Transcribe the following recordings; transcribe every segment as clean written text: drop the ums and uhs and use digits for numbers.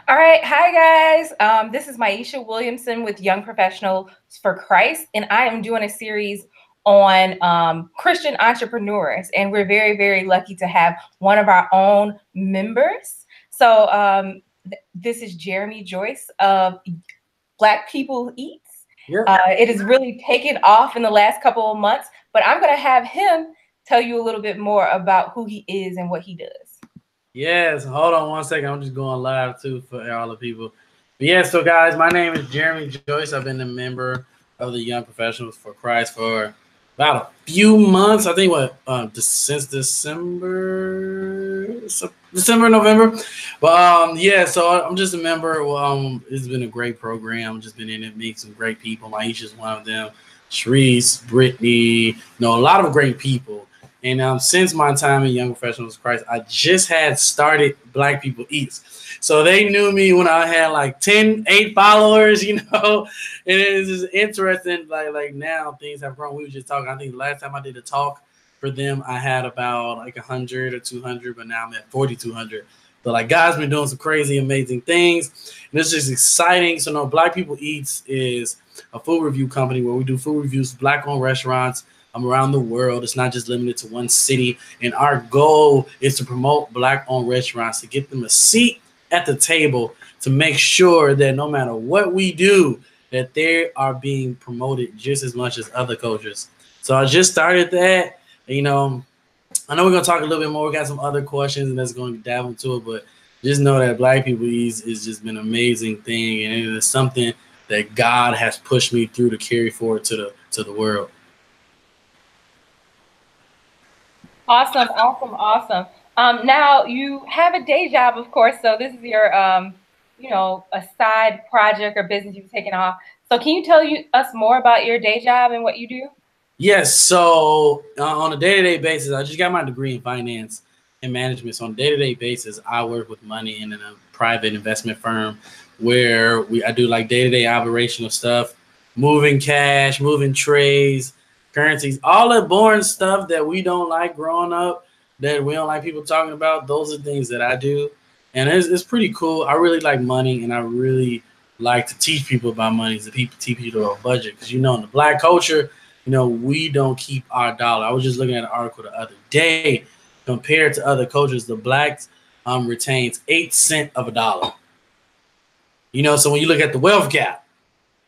All right. Hi, guys. This is Maisha Williamson with Young Professionals for Christ, and I am doing a series on Christian entrepreneurs. And we're very, very lucky to have one of our own members. So this is Jeremy Joyce of Black People Eats. Yeah. It has really taken off in the last couple of months, but I'm going to have him tell you a little bit more about who he is and what he does. Yes. Hold on one second. I'm just going live too for all the people. But yeah, so guys, my name is Jeremy Joyce. I've been a member of the Young Professionals for Christ for about a few months. I think since December, November. But yeah, so I'm just a member. It's been a great program. Just been in it, meeting some great people. Maisha's one of them. Sharice, Brittany, a lot of great people. And since my time in Young Professionals of Christ, I just had started Black People Eats. So they knew me when I had like 8 followers, And it's just interesting, like now things have grown. We were just talking. I think the last time I did a talk for them, I had about like 100 or 200, but now I'm at 4,200. But like God's been doing some crazy, amazing things. And it's just exciting. So no, Black People Eats is a food review company where we do food reviews, Black-owned restaurants around the world. It's not just limited to one city. And our goal is to promote Black-owned restaurants, to get them a seat at the table, to make sure that no matter what we do, that they are being promoted just as much as other cultures. So I just started that. I know we're going to talk a little bit more. We got some other questions and that's going to dive into it, but just know that Black People Eats has just been an amazing thing, and it is something that God has pushed me through to carry forward to the world. Awesome, awesome, awesome. Now you have a day job, of course. So this is your, a side project or business you've taken off. So can you tell us more about your day job and what you do? Yes. So on a day-to-day basis, I just got my degree in finance and management. So on a day-to-day basis, I work with money in a private investment firm where I do like day-to-day operational stuff, moving cash, moving trades, currencies, all the boring stuff that we don't like growing up, that we don't like people talking about. Those are things that I do. And it's pretty cool. I really like money, and I really like to teach people about money, to teach people about budget. Because, in the Black culture, we don't keep our dollar. I was just looking at an article the other day. Compared to other cultures, the Blacks retains 8 cents of a dollar. So when you look at the wealth gap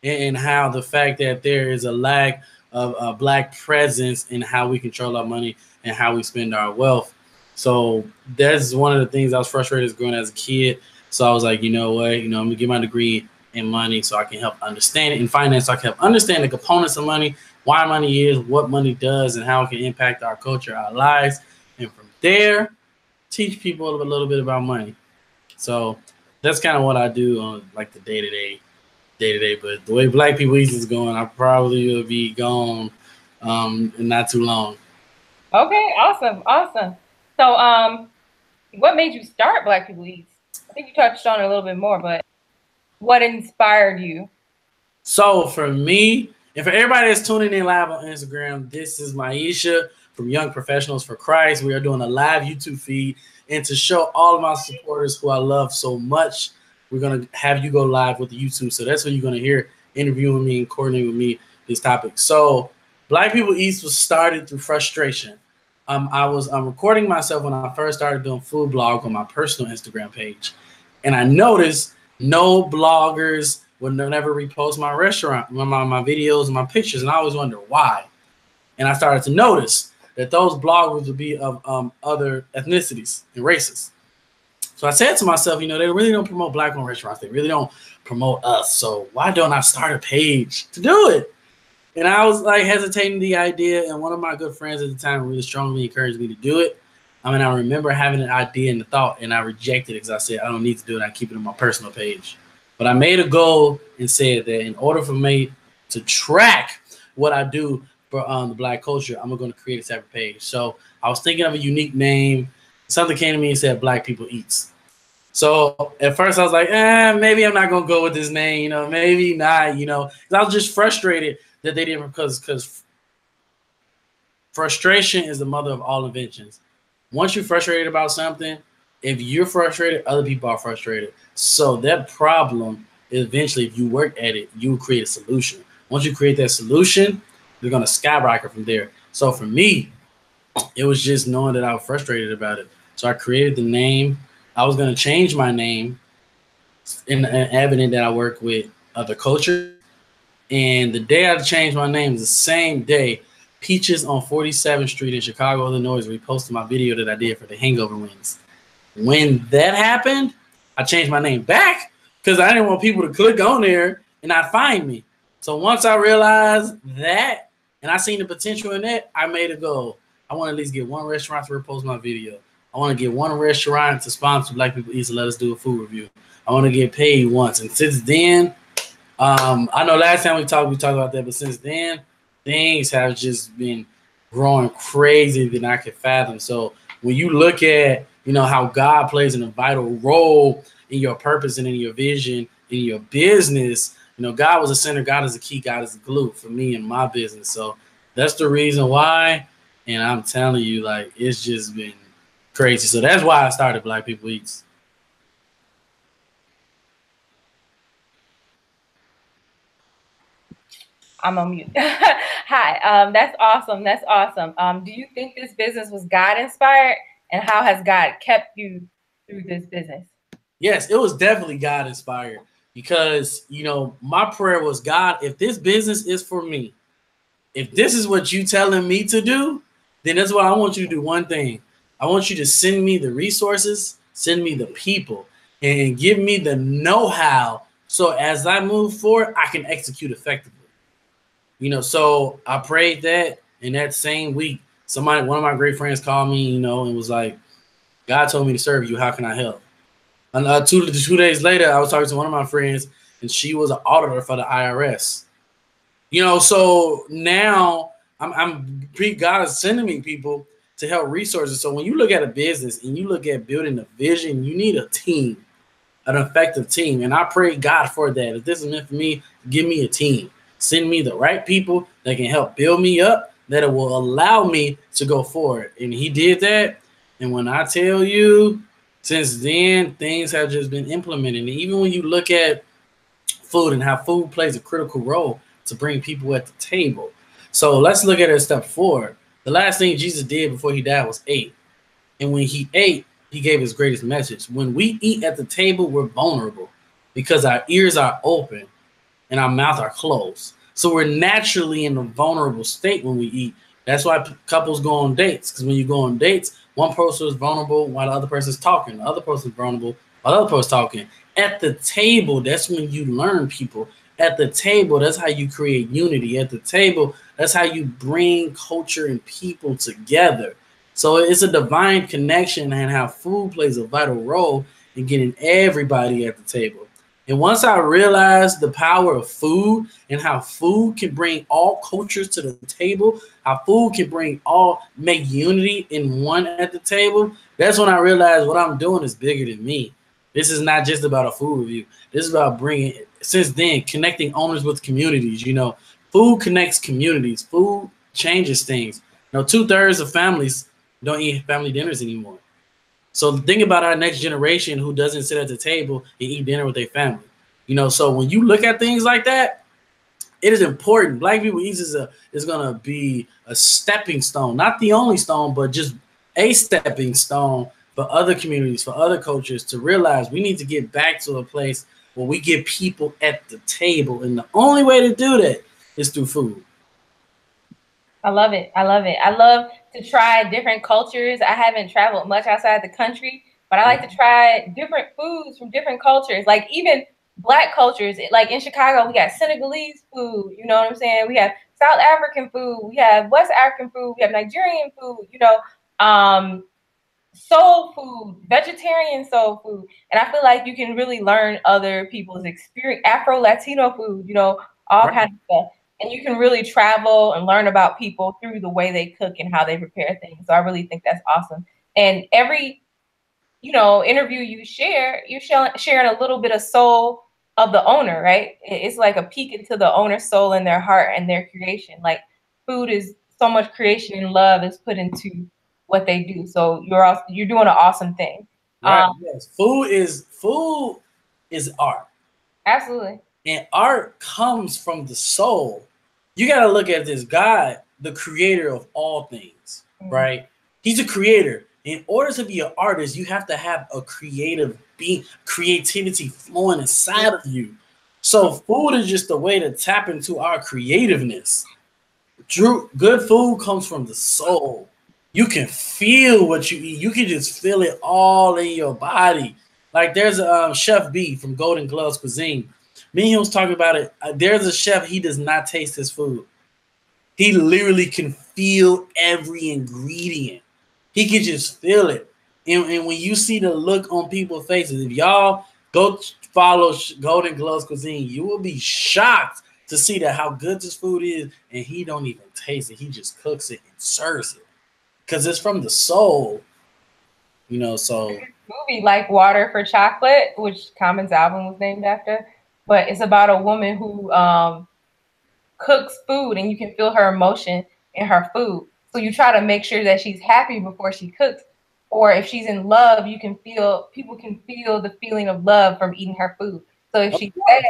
and how the fact that there is a lack of a Black presence in how we control our money and how we spend our wealth. So that's one of the things I was frustrated as growing as a kid. So I was like, you know what, I'm gonna get my degree in money so I can help understand it, in finance, so I can help understand the components of money, why money is, what money does, and how it can impact our culture, our lives. And from there, teach people a little bit about money. So that's kind of what I do on like the day to day. But the way Black People Eats is going, I probably will be gone in not too long. Okay, awesome, awesome. So what made you start Black People Eats? I think you touched on it a little bit more, but what inspired you? So for me, and for everybody that's tuning in live on Instagram, this is Maisha from Young Professionals for Christ. We are doing a live YouTube feed, and to show all of my supporters who I love so much, we're gonna have you go live with the YouTube. So that's what you're gonna hear interviewing me and coordinating with me this topic. So Black People Eats was started through frustration. I was recording myself when I first started doing food blog on my personal Instagram page, and I noticed no bloggers would never repost my restaurant, my videos and my pictures, and I always wonder why. And I started to notice that those bloggers would be of other ethnicities and races. So I said to myself, they really don't promote Black-owned restaurants. They really don't promote us. So why don't I start a page to do it? And I was like hesitating the idea, and one of my good friends at the time really strongly encouraged me to do it. I remember having an idea and the thought, and I rejected it because I said, I don't need to do it. I keep it on my personal page. But I made a goal and said that in order for me to track what I do for the Black culture, I'm going to create a separate page. So I was thinking of a unique name. Something came to me and said Black People Eats. So at first I was like, maybe I'm not going to go with this name, maybe not, because I was just frustrated that they didn't, because frustration is the mother of all inventions. Once you're frustrated about something, If you're frustrated, other people are frustrated. So that problem, eventually, if you work at it, you will create a solution. Once you create that solution, you're gonna skyrocket from there. So for me, it was just knowing that I was frustrated about it. So I created the name. I was gonna change my name in evident that I work with other cultures. And the day I changed my name was the same day Peaches on 47th Street in Chicago, Illinois reposted my video that I did for the hangover wings. When that happened, I changed my name back because I didn't want people to click on there and not find me. So once I realized that and I seen the potential in that, I made a goal. I want to at least get one restaurant to repost my video. I want to get one restaurant to sponsor Black People Eat to let us do a food review. I want to get paid once. And since then, I know last time we talked about that, but since then, things have just been growing crazy than I could fathom. So when you look at, how God plays a vital role in your purpose and in your vision, in your business, God was a center, God is a key, God is a glue for me and my business. So that's the reason why. And I'm telling you, like, it's just been crazy. So that's why I started Black People Eats. I'm on mute. Hi, that's awesome. That's awesome. Do you think this business was God inspired, and how has God kept you through this business? Yes, it was definitely God inspired because, my prayer was, God, if this business is for me, if this is what you telling me to do, then that's what I want you to do. One thing, I want you to send me the resources, send me the people, and give me the know-how. So as I move forward, I can execute effectively. So I prayed that, and that same week, one of my great friends called me, and was like, God told me to serve you. How can I help? And 2 days later, I was talking to one of my friends, and she was an auditor for the IRS. So now God is sending me people to help resources. So when you look at a business and you look at building a vision, you need a team, an effective team. And I pray God for that. If this is meant for me, give me a team. Send me the right people that can help build me up, that it will allow me to go forward. And he did that. And when I tell you, since then, things have just been implemented. And even when you look at food and how food plays a critical role to bring people at the table. So let's look at it a step forward. The last thing Jesus did before he died was ate. And when he ate, he gave his greatest message. When we eat at the table, we're vulnerable because our ears are open and our mouth are closed. So we're naturally in a vulnerable state when we eat. That's why couples go on dates, because when you go on dates, one person is vulnerable while the other person is talking. The other person is vulnerable while the other person is talking. At the table, that's when you learn people. At the table, that's how you create unity. At the table, that's how you bring culture and people together. So it's a divine connection, and how food plays a vital role in getting everybody at the table. And once I realized the power of food and how food can bring all cultures to the table, how food can make unity in one at the table, that's when I realized what I'm doing is bigger than me. This is not just about a food review. This is about connecting owners with communities. Food connects communities. Food changes things. 2/3 of families don't eat family dinners anymore. So think about our next generation who doesn't sit at the table and eat dinner with their family. So when you look at things like that, it is important. Black People Eats is gonna be a stepping stone, not the only stone, but just a stepping stone for other communities, for other cultures to realize we need to get back to a place where we get people at the table. And the only way to do that is through food. I love it. I love it. I love to try different cultures. I haven't traveled much outside the country, but I like to try different foods from different cultures, like even Black cultures. Like in Chicago, we got Senegalese food, you know what I'm saying? We have South African food, we have West African food, we have Nigerian food, soul food, vegetarian soul food. And I feel like you can really learn other people's experience, Afro Latino food, all kinds of stuff. And you can really travel and learn about people through the way they cook and how they prepare things. So I really think that's awesome. And every, interview you share, you're sharing a little bit of soul of the owner, right? It's like a peek into the owner's soul and their heart and their creation. Like food is so much creation and love is put into what they do. So you're doing an awesome thing. Right. Yes. Food is art. Absolutely. And art comes from the soul. You got to look at this God, the creator of all things, right? He's a creator. In order to be an artist, you have to have a creative being, creativity flowing inside of you. So food is just a way to tap into our creativeness. Good food comes from the soul. You can feel what you eat. You can just feel it all in your body. Like there's a Chef B from Golden Gloves Cuisine. Me and him was talking about it. There's a chef. He does not taste his food. He literally can feel every ingredient. He can just feel it. And when you see the look on people's faces, if y'all go follow Golden Gloves Cuisine, you will be shocked to see that how good this food is, and he don't even taste it. He just cooks it and serves it because it's from the soul, you know. So movie Like Water for Chocolate, which Common's album was named after, but it's about a woman who cooks food, and you can feel her emotion in her food. So you try to make sure that she's happy before she cooks, or if she's in love, people can feel the feeling of love from eating her food. So if she's sad,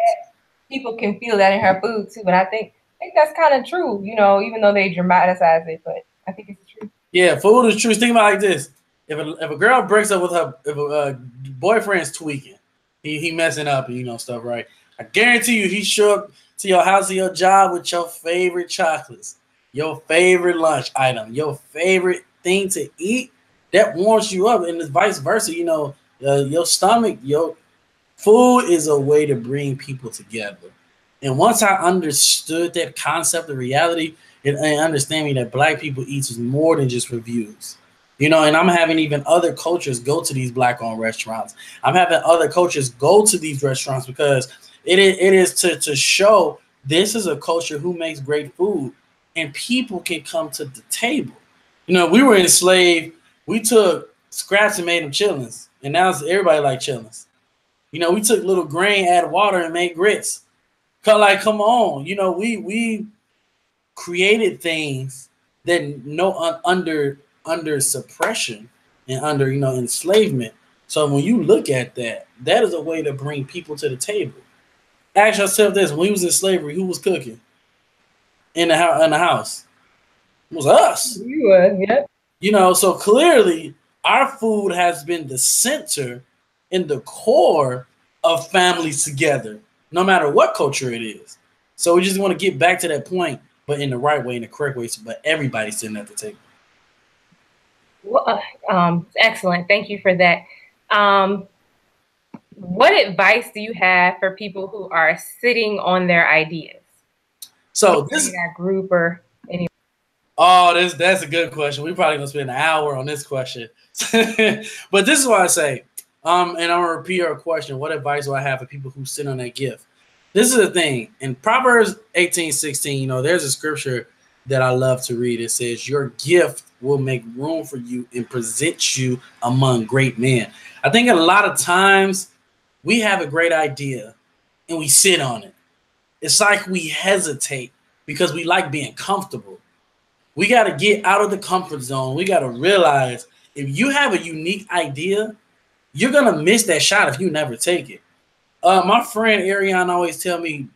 people can feel that in her food too. And I think that's kind of true, you know, even though they dramatize it, but I think it's true. Yeah, food is true. Think about it like this: if a girl breaks up with her, if a boyfriend's tweaking, he messing up, you know, stuff, right? I guarantee you, he show up to your house or your job with your favorite chocolates, your favorite lunch item, your favorite thing to eat that warms you up, and it's vice versa. You know, your stomach, your food is a way to bring people together. And once I understood that concept of reality and understanding that Black people eat is more than just reviews, you know, and I'm having even other cultures go to these Black-owned restaurants. I'm having other cultures go to these restaurants because it is to show this is a culture who makes great food and people can come to the table. You know, we were enslaved. We took scraps and made them chillings, and now everybody like chillings. You know, we took little grain, add water, and made grits. Come on, you know, we created things that under suppression and under, you know, enslavement. So when you look at that, that is a way to bring people to the table. Ask yourself this: when we was in slavery, who was cooking in the house? It was us. You were, yeah. You know, so clearly our food has been the center and the core of families together, no matter what culture it is. So we just want to get back to that point, but in the right way, in the correct way, but everybody's sitting at the table. Well, excellent. Thank you for that. What advice do you have for people who are sitting on their ideas? So this that group or any. Oh, that's a good question. We're probably gonna spend an hour on this question. But this is what I say. And I'm gonna repeat our question. What advice do I have for people who sit on that gift? This is the thing. In Proverbs 18:16, you know, there's a scripture that I love to read. It says, your gift will make room for you and present you among great men. I think a lot of times we have a great idea and we sit on it. It's like we hesitate because we like being comfortable. We got to get out of the comfort zone. We got to realize if you have a unique idea, you're going to miss that shot if you never take it. My friend Ariane always tell me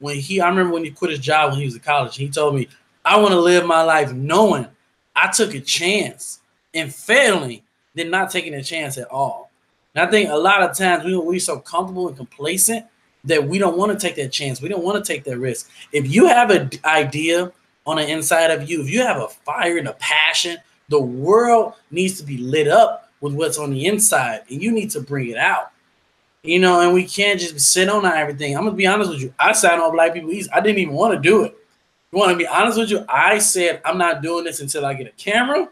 I remember when he quit his job when he was in college, he told me, I want to live my life knowing I took a chance and failing than not taking a chance at all. And I think a lot of times we're so comfortable and complacent that we don't want to take that chance. We don't want to take that risk. If you have an idea on the inside of you, if you have a fire and a passion, the world needs to be lit up with what's on the inside, and you need to bring it out. You know, and we can't just sit on everything. I'm gonna be honest with you. I sat on Black People East. I didn't even want to do it. You want to be honest with you? I said I'm not doing this until I get a camera.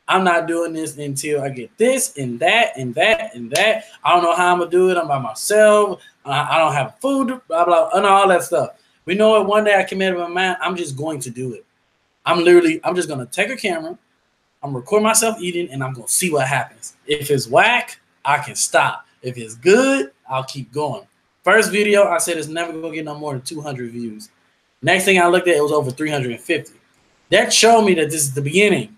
I'm not doing this until I get this and that and that and that. I don't know how I'm gonna do it. I'm by myself. I don't have food. Blah blah and all that stuff. We know it. One day I committed my mind. I'm just going to do it. I'm just gonna take a camera. I'm gonna record myself eating, and I'm gonna see what happens. If it's whack, I can stop. If it's good, I'll keep going. First video, I said it's never gonna get no more than 200 views. Next thing I looked at, it was over 350. That showed me that this is the beginning.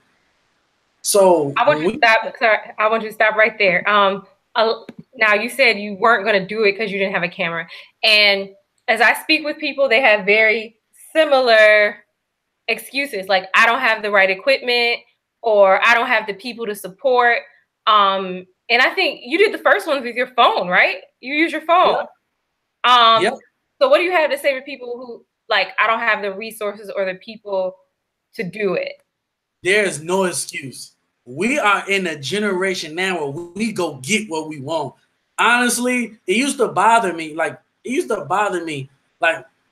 So I want you to stop. Sorry, I want you to stop right there. now you said you weren't going to do it because you didn't have a camera. And as I speak with people, they have very similar excuses. Like, I don't have the right equipment, or I don't have the people to support. And I think you did the first ones with your phone, right? You use your phone. Yep. So what do you have to say to people who, like, I don't have the resources or the people to do it? There's no excuse. We are in a generation now where we go get what we want. Honestly, it used to bother me. Like,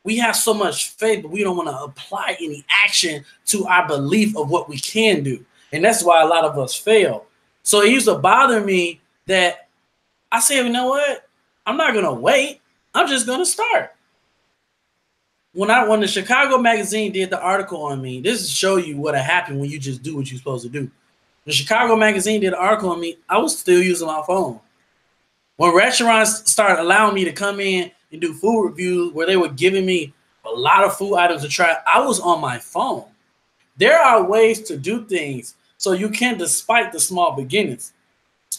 we have so much faith, but we don't want to apply any action to our belief of what we can do. And that's why a lot of us fail. So it used to bother me that I said, you know what? I'm not going to wait. I'm just going to start. When the Chicago magazine did the article on me, this is to show you what happened when you just do what you're supposed to do. The Chicago magazine did an article on me. I was still using my phone. When restaurants started allowing me to come in and do food reviews where they were giving me a lot of food items to try, I was on my phone. There are ways to do things so you can, despite the small beginnings.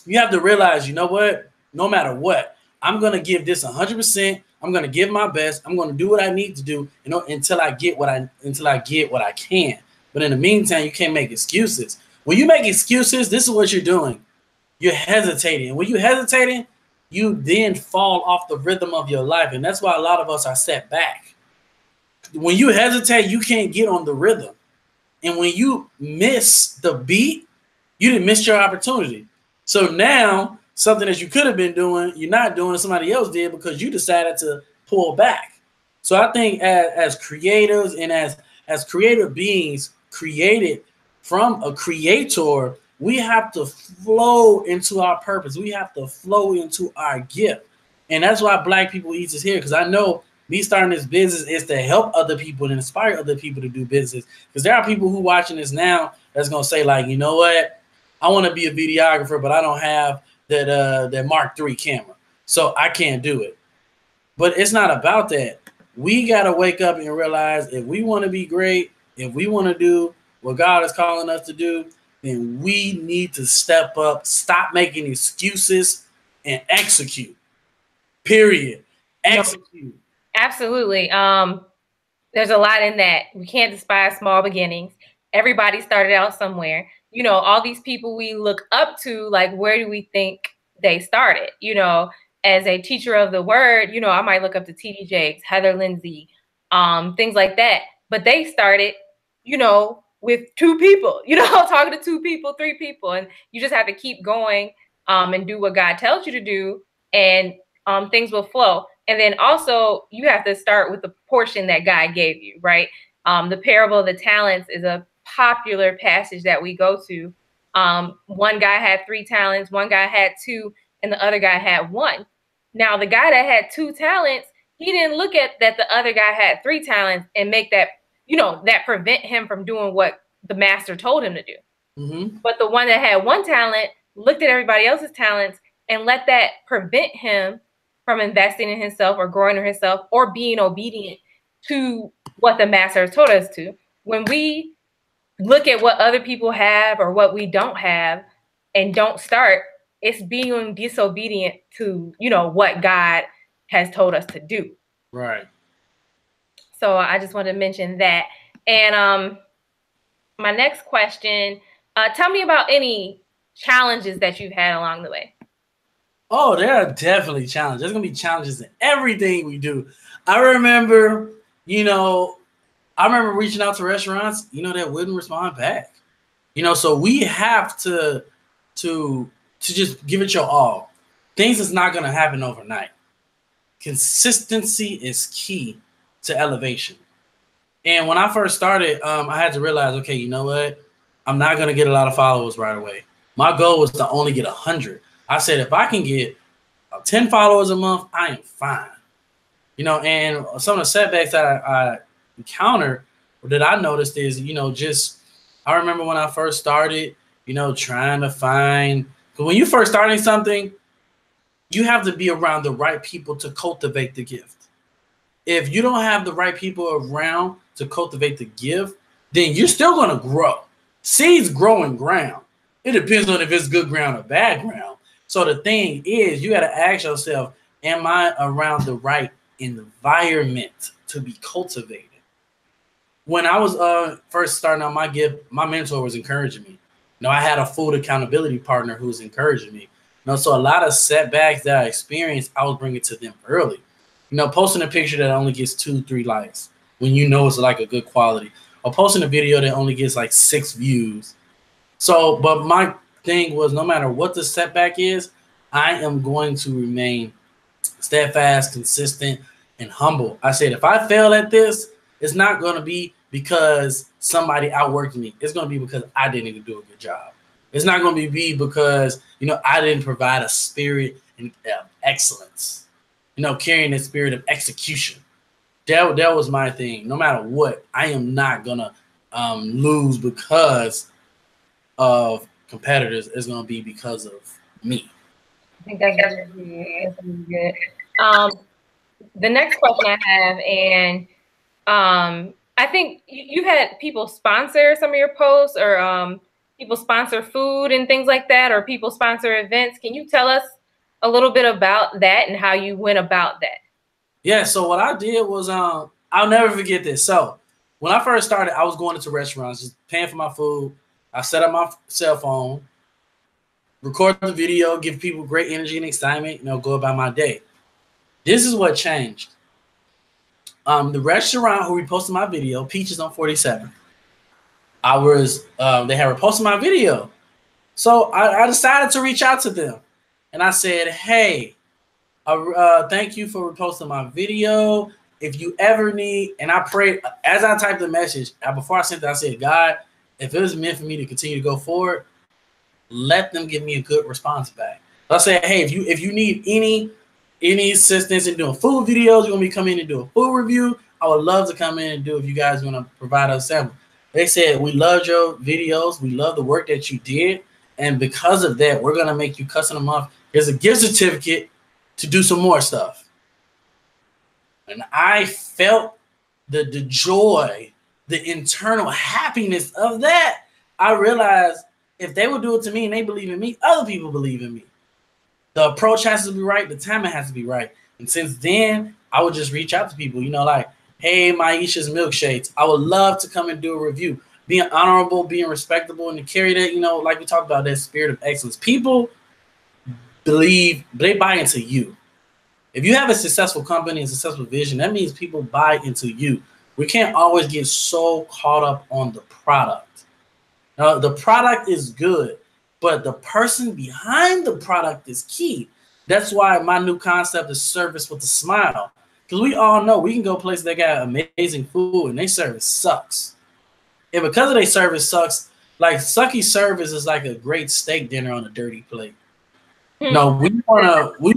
You have to realize, you know what? No matter what, I'm going to give this 100%. I'm going to give my best. I'm going to do what I need to do, you know, until I get what I can. But in the meantime, you can't make excuses. When you make excuses, this is what you're doing. You're hesitating. And when you're hesitating, you then fall off the rhythm of your life. And that's why a lot of us are set back. When you hesitate, you can't get on the rhythm. And when you miss the beat, you didn't miss your opportunity. So now, something that you could have been doing, you're not doing, somebody else did because you decided to pull back. So I think as creators and as creative beings created from a creator, we have to flow into our purpose. We have to flow into our gift. And that's why Black People Eats is here, because I know me starting this business is to help other people and inspire other people to do business. Because there are people who watching this now that's going to say, like, you know what? I want to be a videographer, but I don't have that Mark III camera, so I can't do it. But it's not about that. We got to wake up and realize if we want to be great, if we want to do what God is calling us to do, then we need to step up, stop making excuses, and execute. Period. Execute. Absolutely. There's a lot in that. We can't despise small beginnings. Everybody started out somewhere. You know, all these people we look up to, like, where do we think they started? You know, as a teacher of the word, you know, I might look up to T.D. Jakes, Heather Lindsay, things like that. But they started, you know, with 2 people, you know, talking to 2 people, 3 people. And you just have to keep going and do what God tells you to do, and things will flow. And then also you have to start with the portion that God gave you, right? The parable of the talents is a popular passage that we go to. One guy had 3 talents, one guy had 2, and the other guy had 1. Now, the guy that had 2 talents, he didn't look at that the other guy had 3 talents and make that, you know, that prevent him from doing what the master told him to do. Mm-hmm. But the one that had 1 talent looked at everybody else's talents and let that prevent him from investing in himself or growing in himself or being obedient to what the master has told us to. When we look at what other people have or what we don't have and don't start, it's being disobedient to, you know, what God has told us to do. Right. So I just wanted to mention that. And my next question, tell me about any challenges that you've had along the way. Oh, there are definitely challenges. There's going to be challenges in everything we do. I remember reaching out to restaurants, you know, that wouldn't respond back. You know, so we have to just give it your all. Things is not going to happen overnight. Consistency is key to elevation. And when I first started, I had to realize, okay, you know what? I'm not going to get a lot of followers right away. My goal was to only get 100. I said, if I can get 10 followers a month, I am fine. You know, and some of the setbacks that I encountered or that I noticed is, you know, just I remember when I first started, you know, trying to find, because when you first starting something, you have to be around the right people to cultivate the gift. If you don't have the right people around to cultivate the gift, then you're still going to grow. Seeds grow in ground. It depends on if it's good ground or bad ground. So So the thing is, you got to ask yourself, am I around the right environment to be cultivated? When I was first starting out my gift, my mentor was encouraging me. I had a food accountability partner who was encouraging me. So a lot of setbacks that I experienced, I was bringing to them early. Posting a picture that only gets 2-3 likes when it's like a good quality, or posting a video that only gets like 6 views. So, but my thing was, no matter what the setback is, I am going to remain steadfast, consistent, and humble. I said, if I fail at this, it's not going to be because somebody outworked me. It's going to be because I didn't even do a good job. It's not going to be because, I didn't provide a spirit of excellence, carrying the spirit of execution. That was my thing. No matter what, I am not going to lose because of competitors. It's going to be because of me. I think that's really good. The next question I have, and I think you've had people sponsor some of your posts, or people sponsor food and things like that, or people sponsor events. Can you tell us a little bit about that and how you went about that? Yeah, so what I did was, I'll never forget this. So when I first started, I was going into restaurants, just paying for my food. I set up my cell phone, record the video, give people great energy and excitement, go about my day. This is what changed. The restaurant who reposted my video, Peaches on 47, they had reposted my video. So I decided to reach out to them. And I said, hey, thank you for reposting my video. If you ever need, and I prayed, as I typed the message, before I sent it, I said, God, if it was meant for me to continue to go forward, let them give me a good response back. I said, hey, if you need any assistance in doing food videos, you want me to come in and do a food review, I would love to come in and do if you guys want to provide a sample. They said, we loved your videos. We love the work that you did. And because of that, we're going to make you custom a month. Here's a gift certificate to do some more stuff. And I felt the joy, the internal happiness of that. I realized if they would do it to me and they believe in me, other people believe in me. The approach has to be right. The timing has to be right. And since then, I would just reach out to people, like, hey, Maisha's Milkshakes, I would love to come and do a review. Being honorable, being respectable, and to carry that, like we talked about, that spirit of excellence. People believe, they buy into you. If you have a successful company and successful vision, that means people buy into you. We can't always get so caught up on the product. Now, the product is good, but the person behind the product is key. That's why my new concept is service with a smile. Because we all know we can go places that got amazing food and their service sucks. And because of their service sucks, like sucky service is like a great steak dinner on a dirty plate. No, we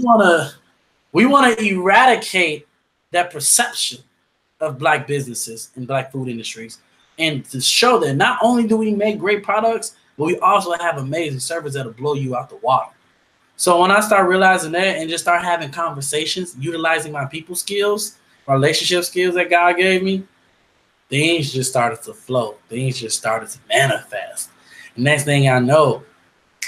wanna eradicate that perception of Black businesses and Black food industries, and to show that not only do we make great products, but we also have amazing service that'll blow you out the water. So when I start realizing that and just start having conversations, utilizing my people skills, relationship skills that God gave me, things just started to flow. Things just started to manifest. And next thing I know,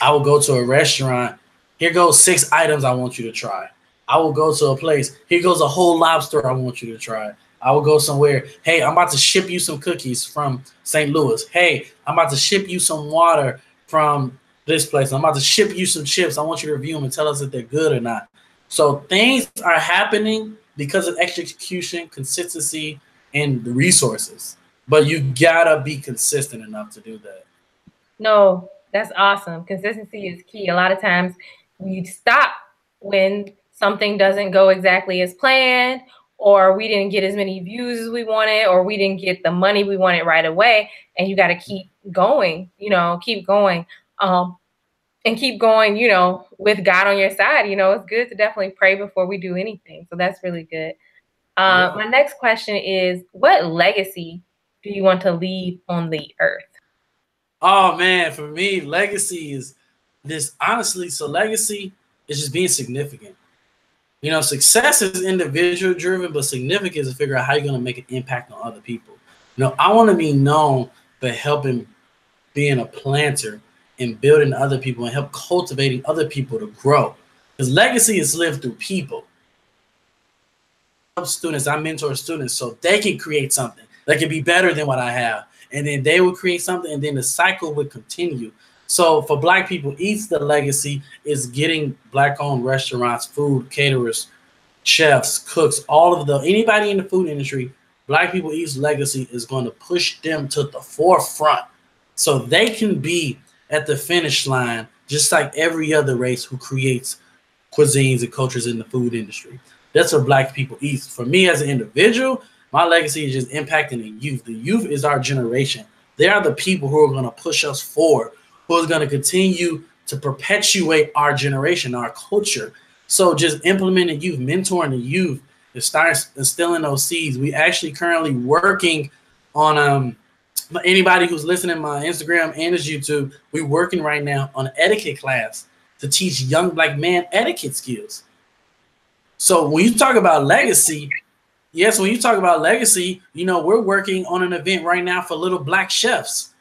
I will go to a restaurant. Here goes 6 items I want you to try. I will go to a place. Here goes a whole lobster I want you to try. I will go somewhere. Hey, I'm about to ship you some cookies from St. Louis. Hey, I'm about to ship you some water from this place. I'm about to ship you some chips. I want you to review them and tell us if they're good or not. So things are happening because of execution, consistency, and the resources. But you gotta be consistent enough to do that. No, that's awesome. Consistency is key. A lot of times we stop when something doesn't go exactly as planned, or we didn't get as many views as we wanted, or we didn't get the money we wanted right away. And you got to keep going, keep going. And keep going, with God on your side. It's good to definitely pray before we do anything. So that's really good. Yeah. My next question is, what legacy do you want to leave on the earth? Oh, man, for me, legacy is this, honestly. So legacy is just being significant. Success is individual driven, but significance is figure out how you're going to make an impact on other people. I want to be known for helping being a planter in building other people and help cultivating other people to grow. Because legacy is lived through people. Students, I mentor students so they can create something that can be better than what I have. And then they will create something, and then the cycle would continue. So for Black People Eats, the legacy is getting Black-owned restaurants, food, caterers, chefs, cooks, all of anybody in the food industry. Black People Eats legacy is going to push them to the forefront so they can be at the finish line, just like every other race who creates cuisines and cultures in the food industry. That's what Black People Eat. For me as an individual, my legacy is just impacting the youth. The youth is our generation. They are the people who are going to push us forward, who is going to continue to perpetuate our generation, our culture. So just implementing youth, mentoring the youth, and start instilling those seeds. We actually currently working on anybody who's listening to my Instagram and his YouTube, we're working right now on an etiquette class to teach young Black men etiquette skills. So when you talk about legacy, yes, when you talk about legacy, you know, we're working on an event right now for little Black chefs.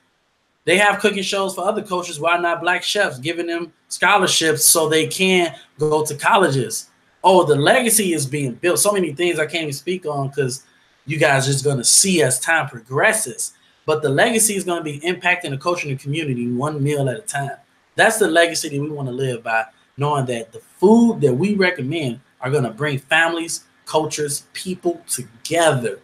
They have cooking shows for other cultures. Why not Black chefs? Giving them scholarships so they can go to colleges. Oh, the legacy is being built. So many things I can't even speak on because you guys are just going to see as time progresses. But the legacy is going to be impacting the culture and the community one meal at a time. That's the legacy that we want to live by, knowing that the food that we recommend are going to bring families, cultures, people together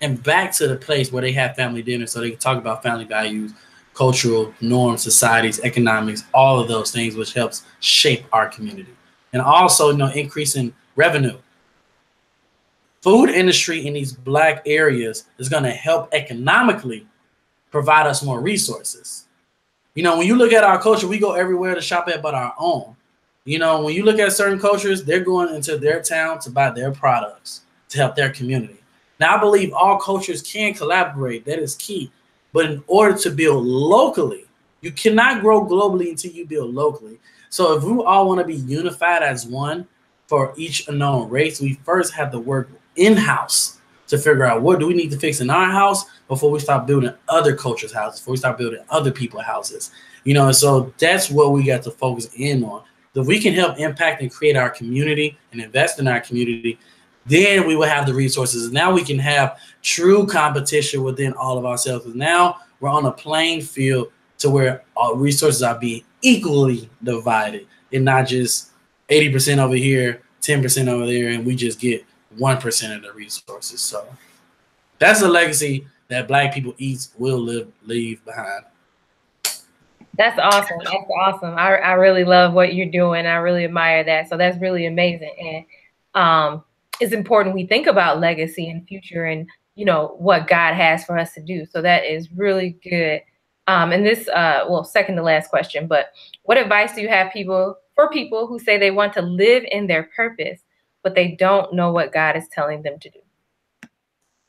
and back to the place where they have family dinner so they can talk about family values, cultural norms, societies, economics, all of those things, which helps shape our community. And also, you know, increasing revenue. Food industry in these Black areas is going to help economically provide us more resources. You know, when you look at our culture, we go everywhere to shop at but our own. You know, when you look at certain cultures, they're going into their town to buy their products to help their community. Now, I believe all cultures can collaborate. That is key. But in order to build locally, you cannot grow globally until you build locally. So if we all want to be unified as one for each unknown race, we first have to work in-house to figure out what do we need to fix in our house before we start building other cultures' houses, before we start building other people's houses. You know, and so that's what we got to focus in on. If we can help impact and create our community and invest in our community, then we will have the resources. Now we can have true competition within all of ourselves. Now we're on a playing field to where our resources are being equally divided and not just 80% over here, 10% over there, and we just get 1% of the resources. So that's a legacy that Black People Eat will leave behind. That's awesome. That's awesome. I really love what you're doing. I really admire that. So that's really amazing. And it's important we think about legacy and future and, you know, what God has for us to do. So that is really good. And this, well, second to last question, but what advice do you have for people who say they want to live in their purpose, but they don't know what God is telling them to do?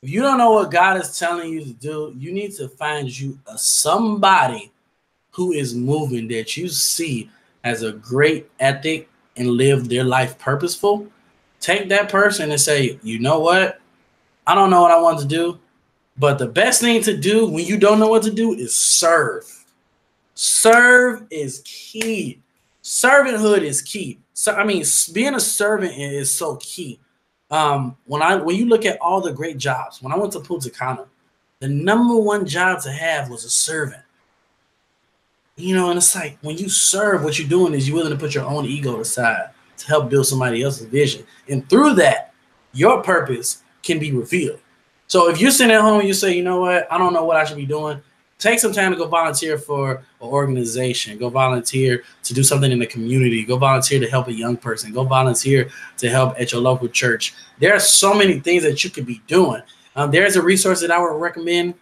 If you don't know what God is telling you to do, you need to find you somebody who is moving that you see as a great ethic and live their life purposeful. Take that person and say, you know what? I don't know what I want to do, but the best thing to do when you don't know what to do is serve. Serve is key. Servanthood is key. So, I mean, being a servant is so key. When you look at all the great jobs, when I went to Punta Cana, the number one job to have was a servant. You know, and it's like when you serve, what you're doing is you're willing to put your own ego aside to help build somebody else's vision. And through that, your purpose can be revealed. So if you're sitting at home and you say, you know what, I don't know what I should be doing, take some time to go volunteer for an organization. Go volunteer to do something in the community. Go volunteer to help a young person. Go volunteer to help at your local church. There are so many things that you could be doing. There's a resource that I would recommend.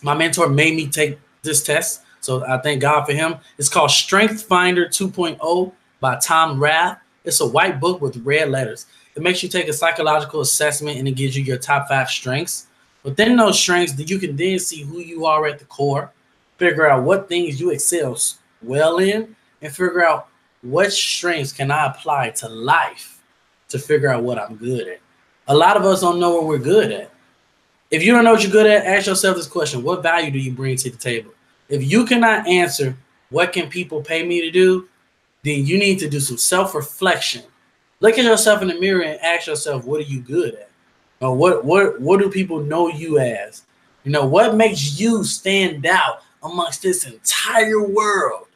My mentor made me take this test, so I thank God for him. It's called Strength Finder 2.0 by Tom Rath. It's a white book with red letters. It makes you take a psychological assessment and it gives you your top 5 strengths. Within those strengths, you can then see who you are at the core, figure out what things you excel well in, and figure out what strengths can I apply to life to figure out what I'm good at. A lot of us don't know what we're good at. If you don't know what you're good at, ask yourself this question: what value do you bring to the table? If you cannot answer what can people pay me to do, then you need to do some self-reflection. Look at yourself in the mirror and ask yourself, what are you good at? Or what do people know you as? You know, what makes you stand out amongst this entire world?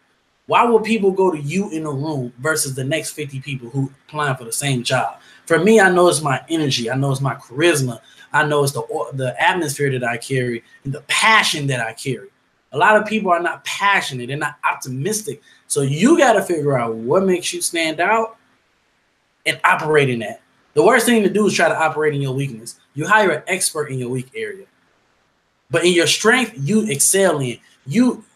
Why would people go to you in a room versus the next 50 people who applying for the same job? For me, I know it's my energy. I know it's my charisma. I know it's the atmosphere that I carry and the passion that I carry. A lot of people are not passionate. They're not optimistic. So you got to figure out what makes you stand out and operate in that. The worst thing to do is try to operate in your weakness. You hire an expert in your weak area. But in your strength, you excel in.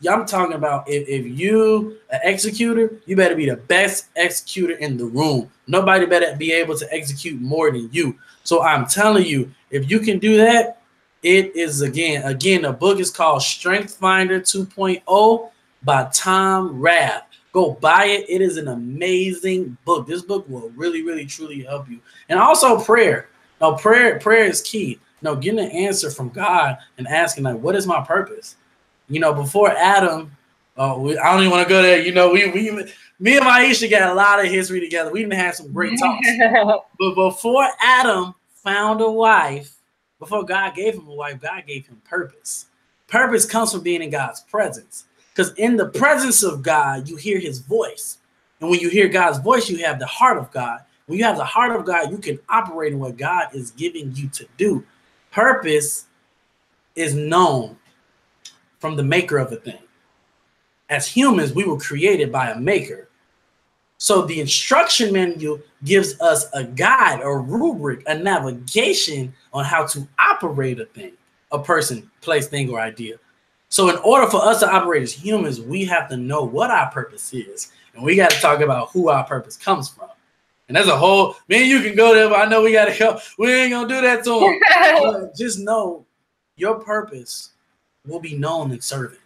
I'm talking about if you an executor, you better be the best executor in the room. Nobody better be able to execute more than you. So I'm telling you, if you can do that, it is again, the book is called Strength Finder 2.0 by Tom Rath. Go buy it. It is an amazing book. This book will really, really, truly help you. And also prayer. Now, prayer is key. Getting an answer from God and asking, like, what is my purpose? Before Adam, I don't even want to go there. Me and Maisha got a lot of history together. We didn't have some great talks. But before Adam found a wife, before God gave him a wife, God gave him purpose. Purpose comes from being in God's presence. Because in the presence of God, you hear his voice. And when you hear God's voice, you have the heart of God. When you have the heart of God, you can operate in what God is giving you to do. Purpose is known from the maker of a thing. As humans, we were created by a maker. So the instruction manual gives us a guide, a rubric, a navigation on how to operate a thing, a person, place, thing, or idea. So in order for us to operate as humans, we have to know what our purpose is. And we got to talk about who our purpose comes from. And that's a whole, man, you can go there, but I know we got to go. We ain't going to do that to them. Just know your purpose will be known in serving.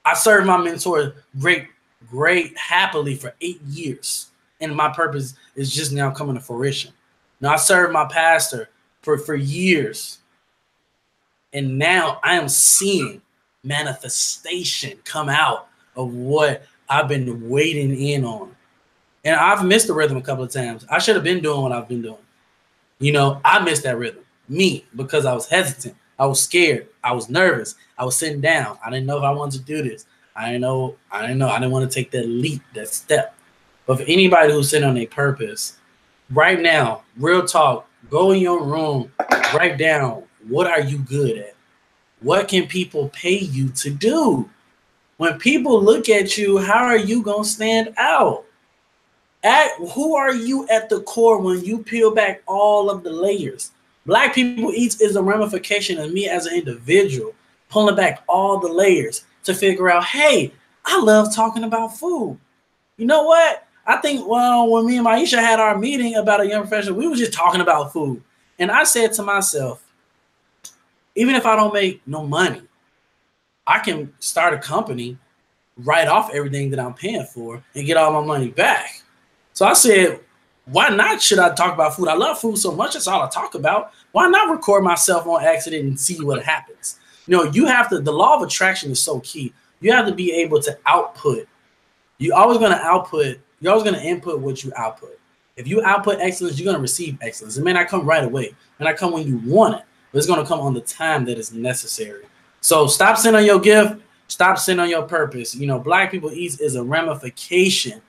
I served my mentor great happily for 8 years. And my purpose is just now coming to fruition. Now, I served my pastor for years. And now I am seeing manifestation come out of what I've been waiting in on. And I've missed the rhythm a couple of times. I should have been doing what I've been doing. I missed that rhythm. Me, because I was hesitant. I was scared. I was nervous. I was sitting down. I didn't know if I wanted to do this. I didn't know. I didn't want to take that leap, that step. But for anybody who's sitting on their purpose, right now, real talk, go in your room, write down, what are you good at? What can people pay you to do? When people look at you, how are you going to stand out? Who are you at the core when you peel back all of the layers? Black People Eats is a ramification of me as an individual, pulling back all the layers to figure out, hey, I love talking about food. You know what? I think, when me and Maisha had our meeting about a young professional, we were just talking about food. And I said to myself, even if I don't make no money, I can start a company, write off everything that I'm paying for, and get all my money back. So I said, why not should I talk about food? I love food so much, that's all I talk about. Why not record myself on accident and see what happens? You have to, the law of attraction is so key. You have to be able to output. You're always going to input what you output. If you output excellence, you're going to receive excellence. It may not come right away. It may not come when you want it, but it's going to come on the time that is necessary. So stop sitting on your gift. Stop sitting on your purpose. Black People Eats is a ramification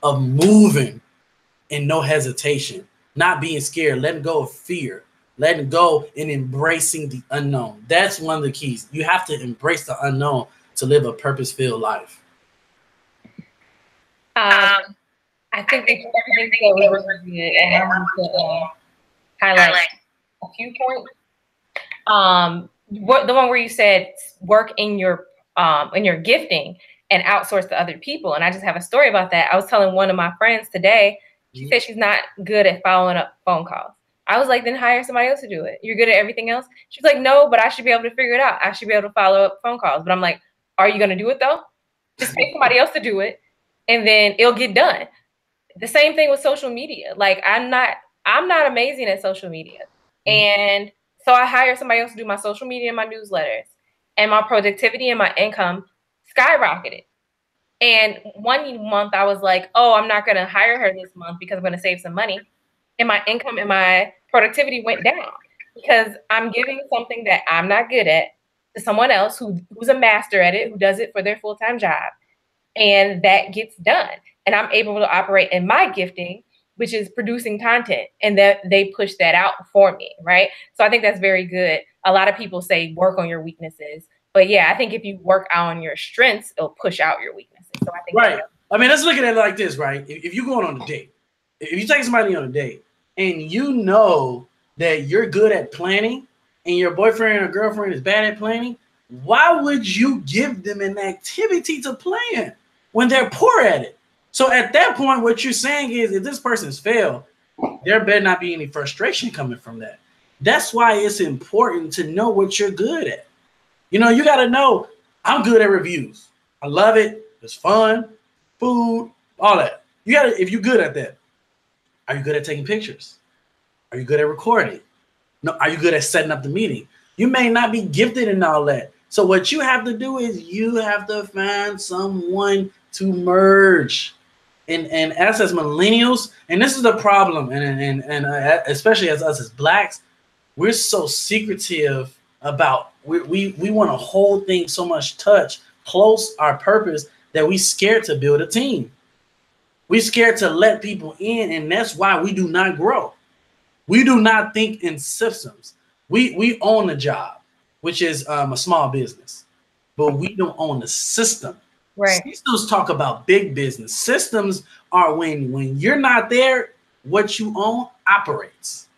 of moving and no hesitation, not being scared, letting go of fear, letting go and embracing the unknown. That's one of the keys. You have to embrace the unknown to live a purpose-filled life. I think everything that was really good, and I want to highlight a few points. The one where you said work in your gifting and outsource to other people. And I just have a story about that. I was telling one of my friends today, she said she's not good at following up phone calls. I was like, then hire somebody else to do it. You're good at everything else? She's like, no, but I should be able to figure it out. I should be able to follow up phone calls. But I'm like, are you going to do it though? Just pay somebody else to do it, and then it'll get done. The same thing with social media. Like I'm not amazing at social media. And so I hired somebody else to do my social media and my newsletters, and my productivity and my income skyrocketed. And one month I was like, oh, I'm not going to hire her this month because I'm going to save some money. And my income and my productivity went down because I'm giving something that I'm not good at to someone else who's a master at it, who does it for their full-time job. And that gets done. And I'm able to operate in my gifting, which is producing content, and that they push that out for me, right? So I think that's very good. A lot of people say work on your weaknesses, but yeah, I think if you work on your strengths, it'll push out your weaknesses. So I think right. I mean, let's look at it like this, right? If you're going on a date, if you take somebody on a date and you know that you're good at planning and your boyfriend or girlfriend is bad at planning, why would you give them an activity to plan when they're poor at it? So at that point, what you're saying is if this person's failed, there better not be any frustration coming from that. That's why it's important to know what you're good at. You know, you got to know, I'm good at reviews. I love it. It's fun, food, all that. You got to, if you're good at that, are you good at taking pictures? Are you good at recording? No, are you good at setting up the meeting? You may not be gifted in all that. So what you have to do is you have to find someone to merge. And as millennials, and this is the problem, and especially as us as blacks, we're so secretive about we want to hold things so much close our purpose that we scared to build a team. We scared to let people in, and that's why we do not grow. We do not think in systems. We own a job, which is a small business, but we don't own the system. Right. Systems talk about big business. Systems are when you're not there, what you own operates.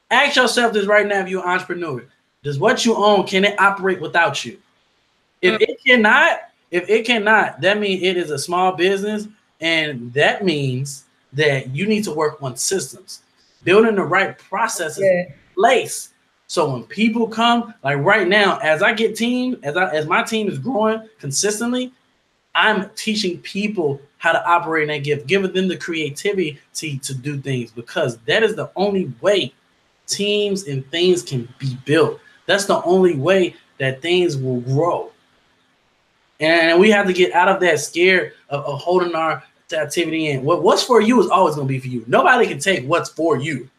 Ask yourself this right now if you're an entrepreneur. Does what you own, can it operate without you? If it cannot, that means it is a small business, and that means that you need to work on systems, building the right processes in place. So when people come, like right now, as I get team, as my team is growing consistently, I'm teaching people how to operate in that gift, giving them the creativity to do things, because that is the only way teams and things can be built. That's the only way that things will grow. And we have to get out of that scare of holding our activity in. What's for you is always going to be for you. Nobody can take what's for you.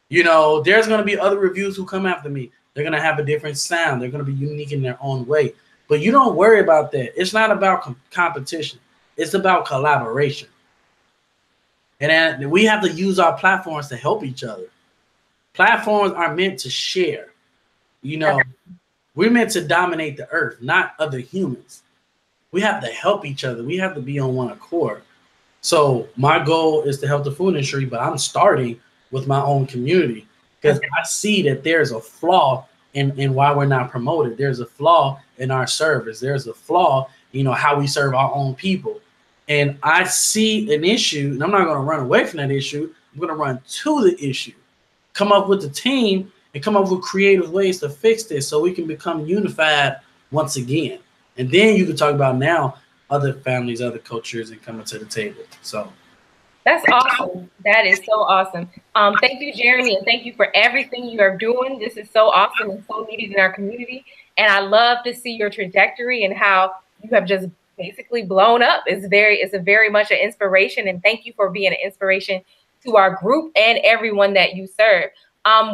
You know, there's going to be other reviews who come after me. They're going to have a different sound. They're going to be unique in their own way. But you don't worry about that. It's not about competition. It's about collaboration. And then we have to use our platforms to help each other. Platforms are meant to share. You know, we're meant to dominate the earth, not other humans. We have to help each other. We have to be on one accord. So my goal is to help the food industry, but I'm starting with my own community because I see that there's a flaw in why we're not promoted. There's a flaw in our service. There's a flaw, you know, how we serve our own people. And I see an issue, and I'm not going to run away from that issue. I'm going to run to the issue, come up with the team, and come up with creative ways to fix this so we can become unified once again. And then you can talk about now other families, other cultures, and coming to the table. So that's awesome. That is so awesome. Thank you, Jeremy, and thank you for everything you are doing. This is so awesome and so needed in our community. And I love to see your trajectory and how you have just basically blown up. It's a very much an inspiration. And thank you for being an inspiration to our group and everyone that you serve.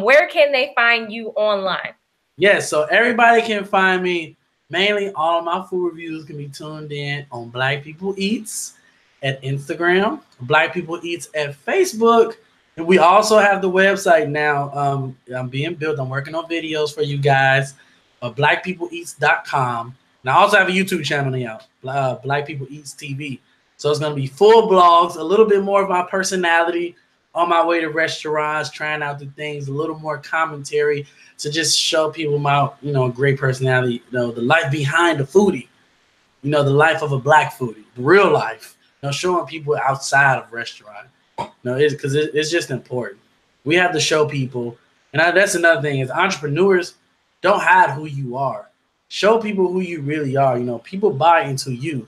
Where can they find you online? Yes, so everybody can find me. Mainly, all of my food reviews can be tuned in on Black People Eats at Instagram, Black People Eats at Facebook, and we also have the website now. I'm being built. I'm working on videos for you guys. BlackPeopleEats.com. And I also have a YouTube channel now, Black People Eats TV. So it's going to be full blogs, a little bit more of my personality on my way to restaurants, trying out the things, a little more commentary to just show people my, great personality, the life behind the foodie, the life of a Black foodie, the real life, showing people outside of restaurant. Because it's just important. We have to show people, and that's another thing is entrepreneurs, don't hide who you are. Show people who you really are. People buy into you.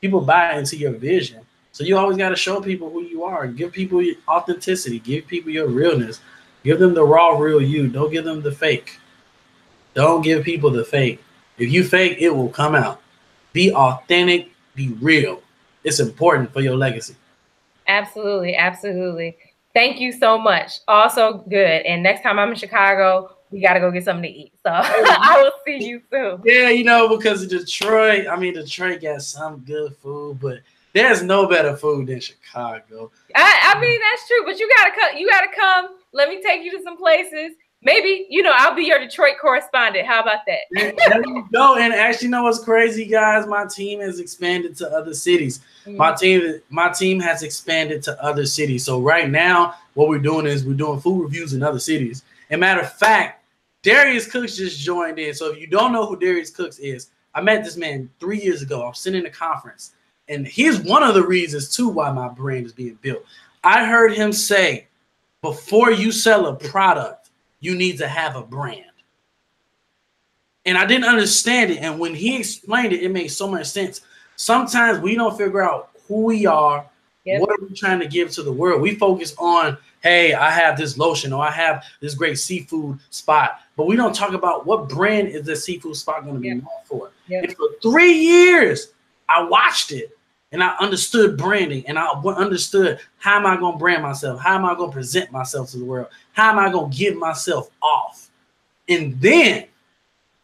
People buy into your vision. So you always got to show people who you are. Give people your authenticity. Give people your realness. Give them the raw, real you. Don't give them the fake. Don't give people the fake. If you fake, it will come out. Be authentic. be real. It's important for your legacy. Absolutely, absolutely. Thank you so much. Also good. And next time I'm in Chicago, we got to go get something to eat. So I will see you soon. Yeah, you know, because of Detroit, I mean, Detroit got some good food, but there's no better food than Chicago. I mean, that's true, but you gotta come. You gotta come. Let me take you to some places. Maybe, I'll be your Detroit correspondent. How about that? There you go. And actually, you know what's crazy, guys? My team has expanded to other cities. My team has expanded to other cities. So right now, what we're doing is we're doing food reviews in other cities. And matter of fact, Darius Cooks just joined in. So if you don't know who Darius Cooks is, I met this man 3 years ago. I was sitting in a conference. And here's one of the reasons, too, why my brand is being built. I heard him say, before you sell a product, you need to have a brand. And I didn't understand it. And when he explained it, it made so much sense. Sometimes we don't figure out who we are. Yep. What are we trying to give to the world? We focus on, hey, I have this lotion or I have this great seafood spot. But we don't talk about what brand is the seafood spot going to be known for. Yep. And for 3 years, I watched it and I understood branding and I understood how am I going to brand myself? How am I going to present myself to the world? How am I going to give myself off? And then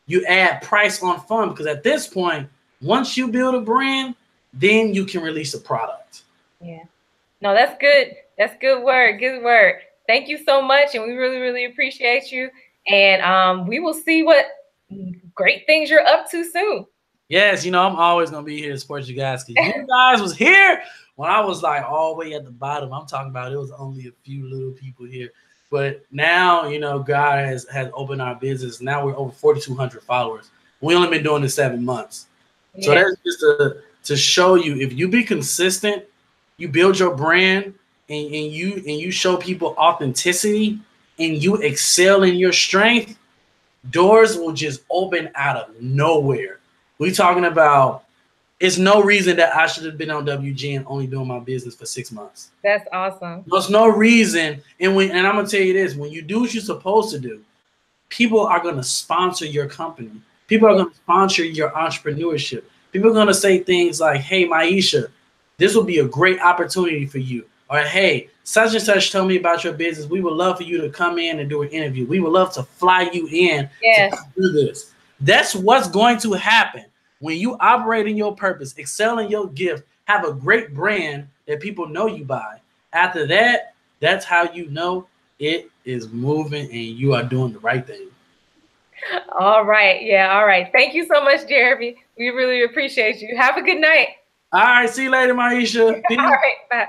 you add price on fun, because at this point, once you build a brand, then you can release a product. Yeah. No, that's good. That's good work. Good work. Thank you so much. And we really, really appreciate you. And we will see what great things you're up to soon. Yes, I'm always going to be here to support you guys, because you guys was here when I was like all the way at the bottom. I'm talking about it was only a few little people here. But now, God has opened our business. Now we're over 4,200 followers. We only been doing this 7 months. Yeah. So that's just to show you, if you be consistent, you build your brand and you show people authenticity and you excel in your strength, doors will just open out of nowhere. We're talking about, it's no reason that I should have been on WGN only doing my business for 6 months. That's awesome. There's no reason. And I'm going to tell you this, when you do what you're supposed to do, people are going to sponsor your company. People are going to sponsor your entrepreneurship. People are going to say things like, hey, Maisha, this will be a great opportunity for you. Or, hey, such and such told me about your business. We would love for you to come in and do an interview. We would love to fly you in to do this. That's what's going to happen. When you operate in your purpose, excel in your gift, have a great brand that people know you by. After that, that's how you know it is moving and you are doing the right thing. All right. Yeah. All right. Thank you so much, Jeremy. We really appreciate you. Have a good night. All right. See you later, Maisha. All right. Bye.